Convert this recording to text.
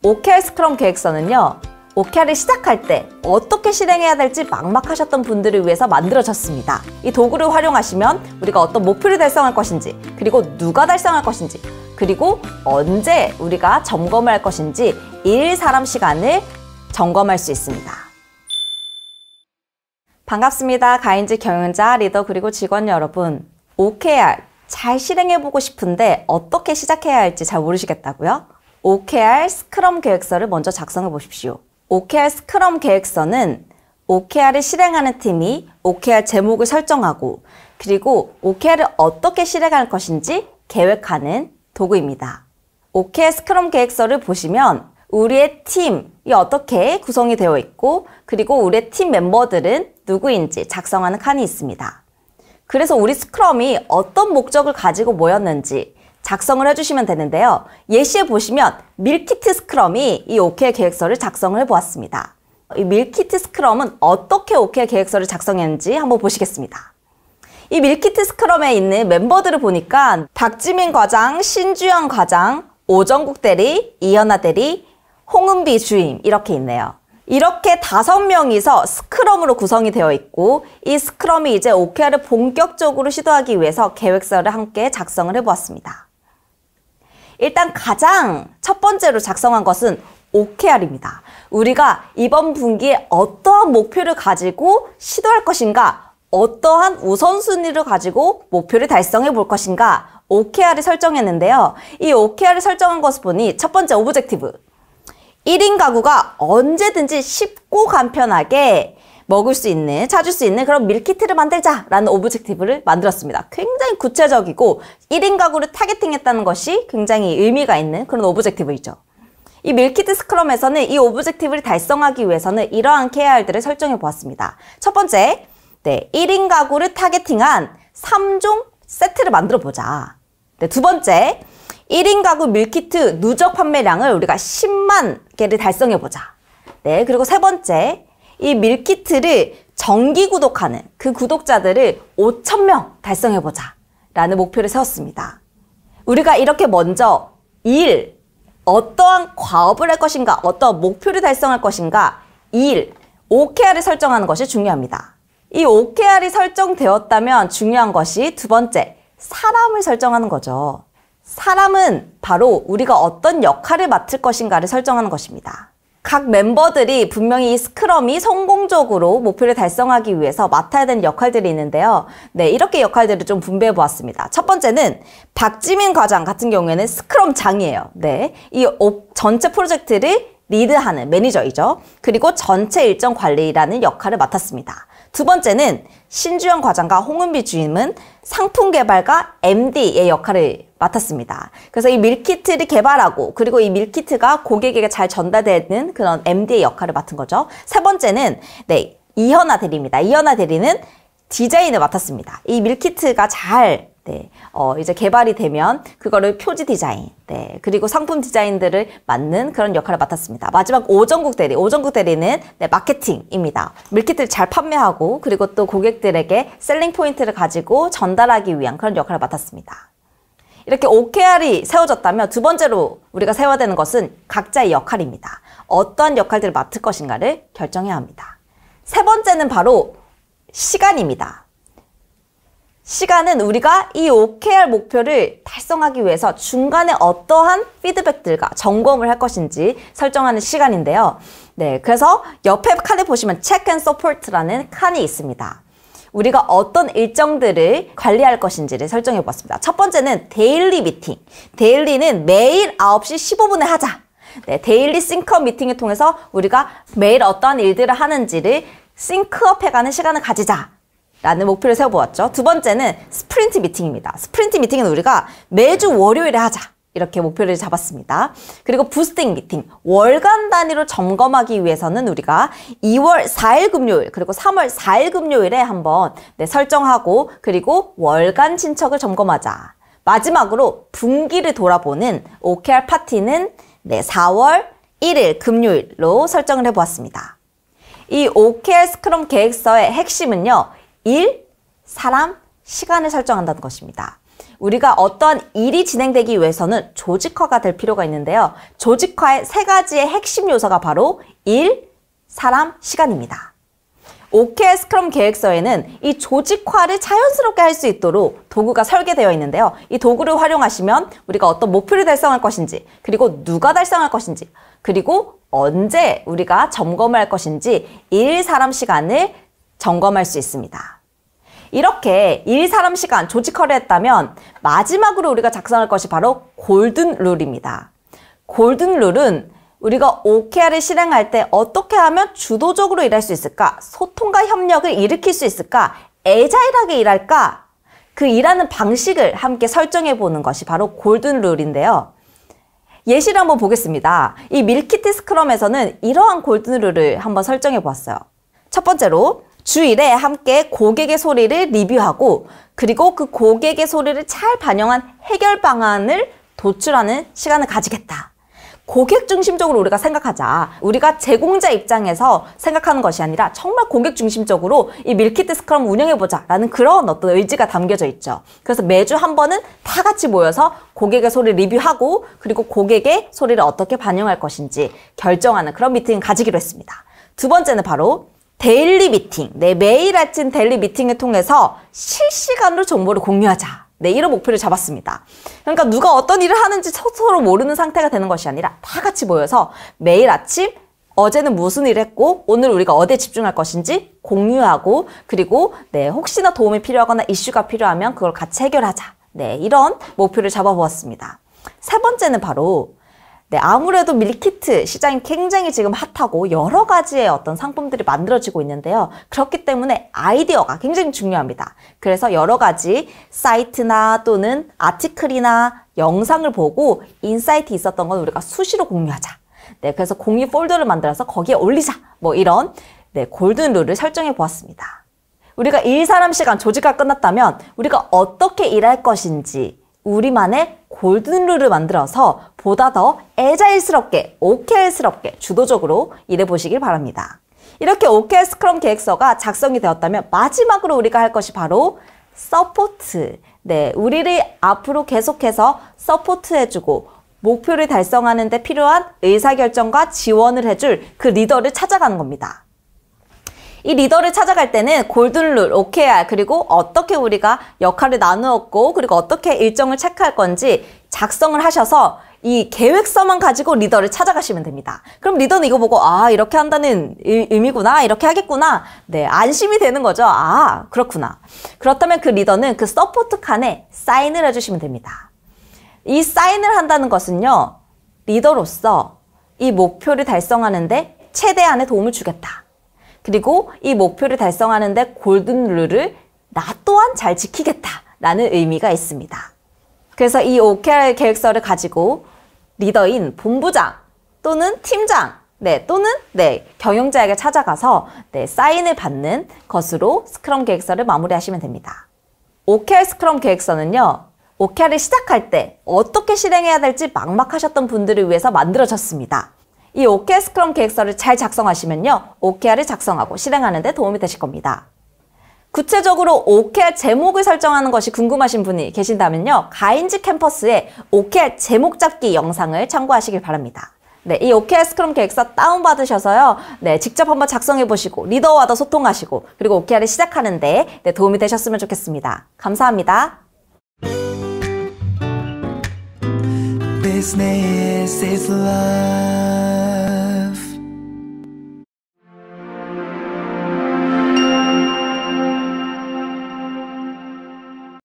OKR 스크럼 계획서는요, OKR을 시작할 때 어떻게 실행해야 될지 막막하셨던 분들을 위해서 만들어졌습니다. 이 도구를 활용하시면 우리가 어떤 목표를 달성할 것인지, 그리고 누가 달성할 것인지, 그리고 언제 우리가 점검을 할 것인지 일, 사람, 시간을 점검할 수 있습니다. 반갑습니다. 가인즈 경영자, 리더, 그리고 직원 여러분. OKR 잘 실행해보고 싶은데 어떻게 시작해야 할지 잘 모르시겠다고요? OKR 스크럼 계획서를 먼저 작성해 보십시오. OKR 스크럼 계획서는 OKR을 실행하는 팀이 OKR 제목을 설정하고, 그리고 OKR을 어떻게 실행할 것인지 계획하는 도구입니다. OKR 스크럼 계획서를 보시면 우리의 팀이 어떻게 구성이 되어 있고, 그리고 우리의 팀 멤버들은 누구인지 작성하는 칸이 있습니다. 그래서 우리 스크럼이 어떤 목적을 가지고 모였는지 작성을 해주시면 되는데요. 예시에 보시면 밀키트 스크럼이 이 OKR 계획서를 작성을 해보았습니다. 이 밀키트 스크럼은 어떻게 OKR 계획서를 작성했는지 한번 보시겠습니다. 이 밀키트 스크럼에 있는 멤버들을 보니까 박지민 과장, 신주영 과장, 오정국 대리, 이현아 대리, 홍은비 주임 이렇게 있네요. 이렇게 5명이서 스크럼으로 구성이 되어 있고, 이 스크럼이 이제 OKR을 본격적으로 시도하기 위해서 계획서를 함께 작성을 해보았습니다. 일단 가장 첫 번째로 작성한 것은 OKR입니다. 우리가 이번 분기에 어떠한 목표를 가지고 시도할 것인가, 어떠한 우선순위를 가지고 목표를 달성해 볼 것인가, OKR을 설정했는데요. 이 OKR을 설정한 것을 보니 첫 번째 오브젝티브, 1인 가구가 언제든지 쉽고 간편하게 먹을 수 있는, 찾을 수 있는 그런 밀키트를 만들자라는 오브젝티브를 만들었습니다. 굉장히 구체적이고 1인 가구를 타겟팅했다는 것이 굉장히 의미가 있는 그런 오브젝티브이죠. 이 밀키트 스크럼에서는 이 오브젝티브를 달성하기 위해서는 이러한 KR들을 설정해 보았습니다. 첫 번째, 1인 가구를 타겟팅한 3종 세트를 만들어 보자. 두 번째, 1인 가구 밀키트 누적 판매량을 우리가 10만 개를 달성해 보자. 그리고 세 번째, 이 밀키트를 정기 구독하는 그 구독자들을 5,000명 달성해보자 라는 목표를 세웠습니다. 우리가 이렇게 먼저 어떠한 과업을 할 것인가, 어떠한 목표를 달성할 것인가, OKR을 설정하는 것이 중요합니다. 이 OKR이 설정되었다면 중요한 것이 두 번째, 사람을 설정하는 거죠. 사람은 바로 우리가 어떤 역할을 맡을 것인가를 설정하는 것입니다. 각 멤버들이 분명히 이 스크럼이 성공적으로 목표를 달성하기 위해서 맡아야 되는 역할들이 있는데요. 이렇게 역할들을 좀 분배해 보았습니다. 첫 번째는 박지민 과장 같은 경우에는 스크럼장이에요. 이 전체 프로젝트를 리드하는 매니저이죠. 그리고 전체 일정 관리라는 역할을 맡았습니다. 두 번째는 신주영 과장과 홍은비 주임은 상품 개발과 MD의 역할을 맡았습니다. 그래서 이 밀키트를 개발하고, 그리고 이 밀키트가 고객에게 잘 전달되는 그런 MD의 역할을 맡은 거죠. 세 번째는 이현아 대리입니다. 이현아 대리는 디자인을 맡았습니다. 이 밀키트가 잘 이제 개발이 되면 그거를 표지 디자인, 그리고 상품 디자인들을 맡는 그런 역할을 맡았습니다. 마지막 오정국 대리, 오정국 대리는 마케팅입니다. 밀키트를 잘 판매하고, 그리고 또 고객들에게 셀링 포인트를 가지고 전달하기 위한 그런 역할을 맡았습니다. 이렇게 OKR이 세워졌다면 두 번째로 우리가 세워야 되는 것은 각자의 역할입니다. 어떠한 역할들을 맡을 것인가를 결정해야 합니다. 세 번째는 바로 시간입니다. 시간은 우리가 이 OKR 목표를 달성하기 위해서 중간에 어떠한 피드백들과 점검을 할 것인지 설정하는 시간인데요. 그래서 옆에 칸에 보시면 체크 앤 서포트라는 칸이 있습니다. 우리가 어떤 일정들을 관리할 것인지를 설정해 보았습니다. 첫 번째는 데일리 미팅. 데일리는 매일 9시 15분에 하자. 데일리 싱크업 미팅을 통해서 우리가 매일 어떠한 일들을 하는지를 싱크업 해가는 시간을 가지자 라는 목표를 세워보았죠. 두 번째는 스프린트 미팅입니다. 스프린트 미팅은 우리가 매주 월요일에 하자. 이렇게 목표를 잡았습니다. 그리고 부스팅 미팅, 월간 단위로 점검하기 위해서는 우리가 2월 4일 금요일 그리고 3월 4일 금요일에 한번 설정하고, 그리고 월간 진척을 점검하자. 마지막으로 분기를 돌아보는 OKR 파티는 4월 1일 금요일로 설정을 해보았습니다. 이 OKR 스크럼 계획서의 핵심은요, 일, 사람, 시간을 설정한다는 것입니다. 우리가 어떠한 일이 진행되기 위해서는 조직화가 될 필요가 있는데요. 조직화의 세 가지의 핵심 요소가 바로 일, 사람, 시간입니다. OKR 스크럼 계획서에는 이 조직화를 자연스럽게 할 수 있도록 도구가 설계되어 있는데요. 이 도구를 활용하시면 우리가 어떤 목표를 달성할 것인지, 그리고 누가 달성할 것인지, 그리고 언제 우리가 점검을 할 것인지 일, 사람, 시간을 점검할 수 있습니다. 이렇게 일, 사람, 시간 조직화를 했다면 마지막으로 우리가 작성할 것이 바로 골든 룰입니다. 골든 룰은 우리가 OKR을 실행할 때 어떻게 하면 주도적으로 일할 수 있을까? 소통과 협력을 일으킬 수 있을까? 애자일하게 일할까? 그 일하는 방식을 함께 설정해 보는 것이 바로 골든 룰인데요. 예시를 한번 보겠습니다. 이 밀키트 스크럼에서는 이러한 골든 룰을 한번 설정해 보았어요. 첫 번째로 주 1회 함께 고객의 소리를 리뷰하고 그리고 그 고객의 소리를 잘 반영한 해결 방안을 도출하는 시간을 가지겠다. 고객 중심적으로 우리가 생각하자. 우리가 제공자 입장에서 생각하는 것이 아니라 정말 고객 중심적으로 이 밀키트 스크럼 운영해보자 라는 그런 어떤 의지가 담겨져 있죠. 그래서 매주 한 번은 다 같이 모여서 고객의 소리를 리뷰하고 그리고 고객의 소리를 어떻게 반영할 것인지 결정하는 그런 미팅을 가지기로 했습니다. 두 번째는 바로 데일리 미팅. 네, 매일 아침 데일리 미팅을 통해서 실시간으로 정보를 공유하자. 네, 이런 목표를 잡았습니다. 그러니까 누가 어떤 일을 하는지 서로 모르는 상태가 되는 것이 아니라 다 같이 모여서 매일 아침 어제는 무슨 일을 했고 오늘 우리가 어디에 집중할 것인지 공유하고 그리고 네, 혹시나 도움이 필요하거나 이슈가 필요하면 그걸 같이 해결하자. 네, 이런 목표를 잡아보았습니다. 세 번째는 바로 네, 아무래도 밀키트 시장이 굉장히 지금 핫하고 여러 가지의 어떤 상품들이 만들어지고 있는데요. 그렇기 때문에 아이디어가 굉장히 중요합니다. 그래서 여러 가지 사이트나 또는 아티클이나 영상을 보고 인사이트 있었던 건 우리가 수시로 공유하자. 네, 그래서 공유 폴더를 만들어서 거기에 올리자. 뭐 이런 네, 골든 룰을 설정해 보았습니다. 우리가 일, 사람, 시간, 조직화 끝났다면 우리가 어떻게 일할 것인지 우리만의 골든 룰을 만들어서 보다 더 애자일스럽게, OKR스럽게 주도적으로 일해보시길 바랍니다. 이렇게 OKR 스크럼 계획서가 작성이 되었다면 마지막으로 우리가 할 것이 바로 서포트. 네, 우리를 앞으로 계속해서 서포트해주고 목표를 달성하는 데 필요한 의사결정과 지원을 해줄 그 리더를 찾아가는 겁니다. 이 리더를 찾아갈 때는 골든룰, OKR, 그리고 어떻게 우리가 역할을 나누었고 그리고 어떻게 일정을 체크할 건지 작성을 하셔서 이 계획서만 가지고 리더를 찾아가시면 됩니다. 그럼 리더는 이거 보고 아, 이렇게 한다는 의미구나, 이렇게 하겠구나. 네, 안심이 되는 거죠. 아, 그렇구나. 그렇다면 그 리더는 그 서포트 칸에 사인을 해주시면 됩니다. 이 사인을 한다는 것은요, 리더로서 이 목표를 달성하는데 최대한의 도움을 주겠다. 그리고 이 목표를 달성하는데 골든룰을 나 또한 잘 지키겠다라는 의미가 있습니다. 그래서 이 OKR 계획서를 가지고 리더인 본부장 또는 팀장, 네, 또는 네, 경영자에게 찾아가서 네, 사인을 받는 것으로 스크럼 계획서를 마무리하시면 됩니다. OKR 스크럼 계획서는요, OKR을 시작할 때 어떻게 실행해야 될지 막막하셨던 분들을 위해서 만들어졌습니다. 이 OKR 스크럼 계획서를 잘 작성하시면요, OKR을 작성하고 실행하는 데 도움이 되실 겁니다. 구체적으로 OKR 제목을 설정하는 것이 궁금하신 분이 계신다면요, 가인즈 캠퍼스의 OKR 제목 잡기 영상을 참고하시길 바랍니다. 네, 이 OKR 스크럼 계획서 다운받으셔서요, 네, 직접 한번 작성해보시고 리더와도 소통하시고 그리고 OKR을 시작하는 데 네, 도움이 되셨으면 좋겠습니다. 감사합니다. Business is life.